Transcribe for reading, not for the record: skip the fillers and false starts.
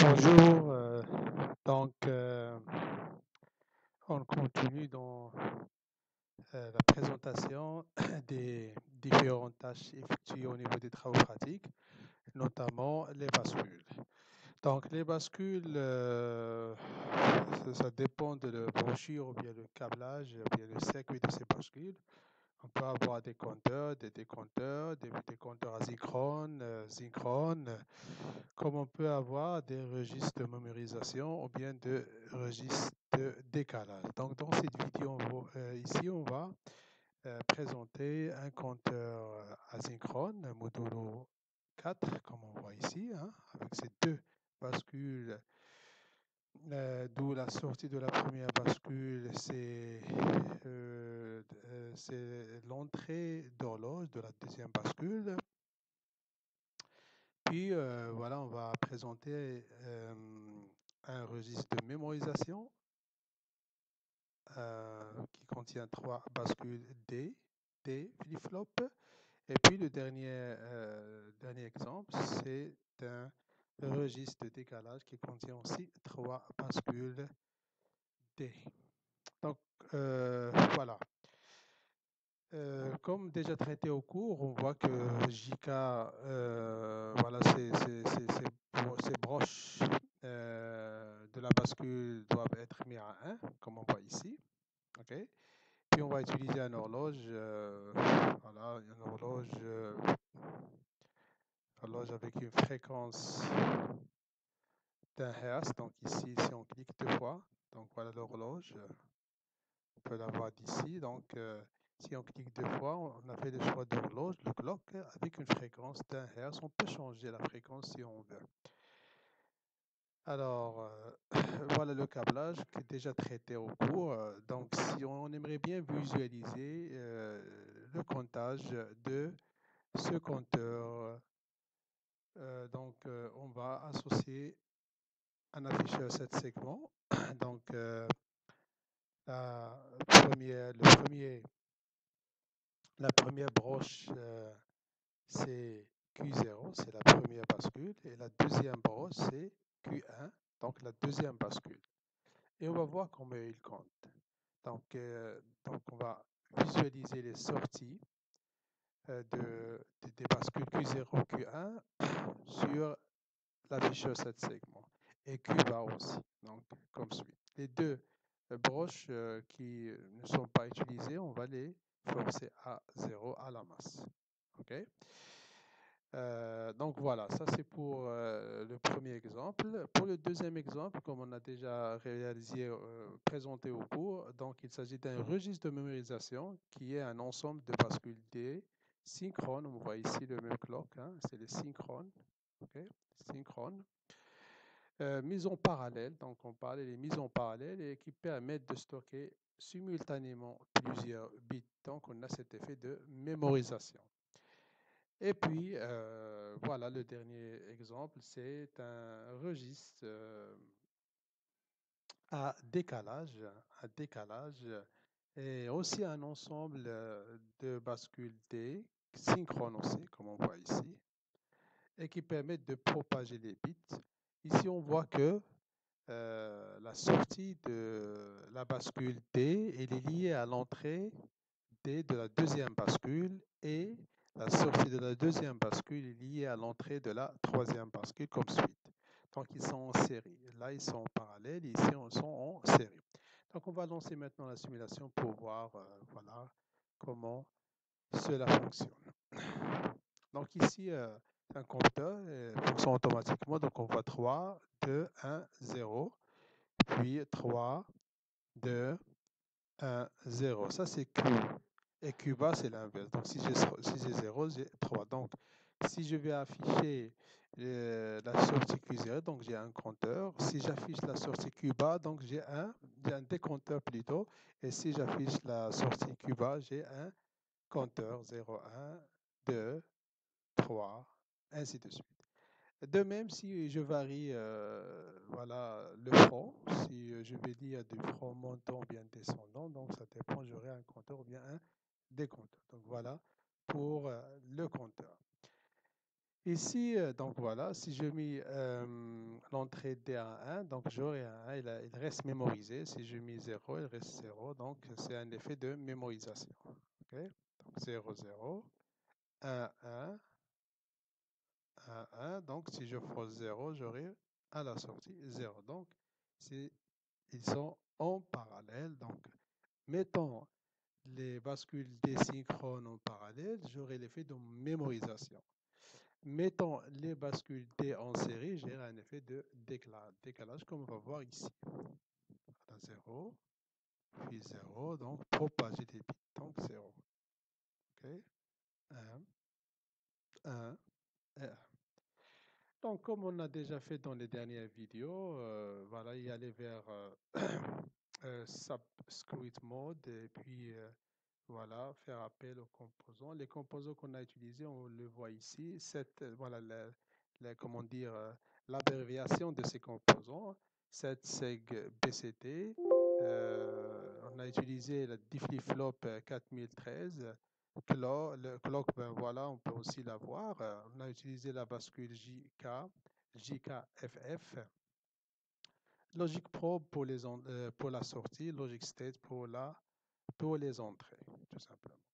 Bonjour, on continue dans la présentation des différentes tâches effectuées au niveau des travaux pratiques, notamment les bascules. Donc les bascules, ça dépend de la brochure ou bien le câblage ou bien le circuit de ces bascules. On peut avoir des compteurs, des décompteurs, des compteurs asynchrones, synchrones, comme on peut avoir des registres de mémorisation ou bien de registres de décalage. Donc, dans cette vidéo, ici, on va présenter un compteur asynchrone, modulo 4, comme on voit ici, hein, avec ces deux bascules, d'où la sortie de la première bascule, c'est l'entrée d'horloge de la deuxième bascule. Puis voilà, on va présenter un registre de mémorisation qui contient 3 bascules D, T, flip-flop. Et puis le dernier exemple, c'est un registre de décalage qui contient aussi 3 bascules D. Donc voilà. Comme déjà traité au cours, on voit que JK, voilà, ces broches de la bascule doivent être mis à 1, comme on voit ici. Okay. Puis on va utiliser une horloge, voilà, une horloge avec une fréquence d'un Hertz. Donc ici, si on clique 2 fois, donc voilà l'horloge. On peut la voir d'ici. Donc, si on clique 2 fois, on a fait le choix d'horloge, le clock, avec une fréquence d'un Hertz. On peut changer la fréquence si on veut. Alors, voilà le câblage qui est déjà traité au cours. Donc, si on aimerait bien visualiser le comptage de ce compteur, on va associer un afficheur 7 segments. Donc, la première broche, c'est Q0, c'est la première bascule, et la deuxième broche, c'est Q1, donc la deuxième bascule. Et on va voir comment il compte. Donc on va visualiser les sorties des bascules Q0, Q1 sur l'afficheur 7 segments, et Q bar aussi, donc comme suit. Les deux broches qui ne sont pas utilisées, on va les forcer à 0 à la masse. OK? Donc voilà, ça c'est pour le premier exemple. Pour le deuxième exemple, comme on a déjà réalisé, présenté au cours, donc il s'agit d'un registre de mémorisation qui est un ensemble de bascules D synchrones. On voit ici le même clock, hein, c'est le synchrone. Okay? Synchrone. Mise en parallèle, donc on parlait des mises en parallèle et qui permettent de stocker simultanément plusieurs bits. Donc on a cet effet de mémorisation. Et puis, voilà, le dernier exemple, c'est un registre à décalage, et aussi un ensemble de bascules D, synchrones aussi, comme on voit ici, et qui permettent de propager les bits. Ici, on voit que la sortie de la bascule D elle est liée à l'entrée D de la deuxième bascule, et la sortie de la deuxième bascule est liée à l'entrée de la troisième bascule comme suite. Donc ils sont en série. Là, ils sont en parallèle, ici, ils sont en série. Donc on va lancer maintenant la simulation pour voir voilà, comment cela fonctionne. Donc ici, un compteur fonctionne automatiquement. Donc on voit 3, 2, 1, 0, puis 3, 2, 1, 0. Ça, c'est Q. Et Q bas, c'est l'inverse. Donc, si j'ai 0, j'ai 3. Donc, si je vais afficher la sortie Q0, donc j'ai un compteur. Si j'affiche la sortie Q bas, donc j'ai un décompteur plutôt. Et si j'affiche la sortie Q bas, j'ai un compteur 0, 1, 2, 3, ainsi de suite. De même, si je varie voilà, le front, si je vais dire du front montant ou bien descendant, donc ça dépend, j'aurai un compteur ou bien un décompteur. Donc voilà pour le compteur. Ici, donc voilà, si je mets l'entrée D à 1, donc j'aurai un 1, il reste mémorisé. Si je mets 0, il reste 0. Donc c'est un effet de mémorisation. OK? Donc 0, 0, 1, 1, 1, 1. Donc si je pose 0, j'aurai à la sortie 0. Donc ils sont en parallèle. Donc mettons les bascules désynchrones en parallèle, j'aurai l'effet de mémorisation. Mettons les bascules D en série, j'ai un effet de décalage, comme on va voir ici. Voilà, 0, puis 0, donc propager des bits, donc 0. OK? 1, 1, et 1. Donc, comme on a déjà fait dans les dernières vidéos, voilà, y aller vers subscript mode et puis voilà, faire appel aux composants. Les composants qu'on a utilisés, on le voit ici. Voilà, comment dire, l'abréviation de ces composants. 7seg BCT. On a utilisé le difflip-flop 4013. Le clock, ben voilà, on peut aussi l'avoir. On a utilisé la bascule JKFF. Logic probe pour la sortie, logic state pour les entrées, tout simplement.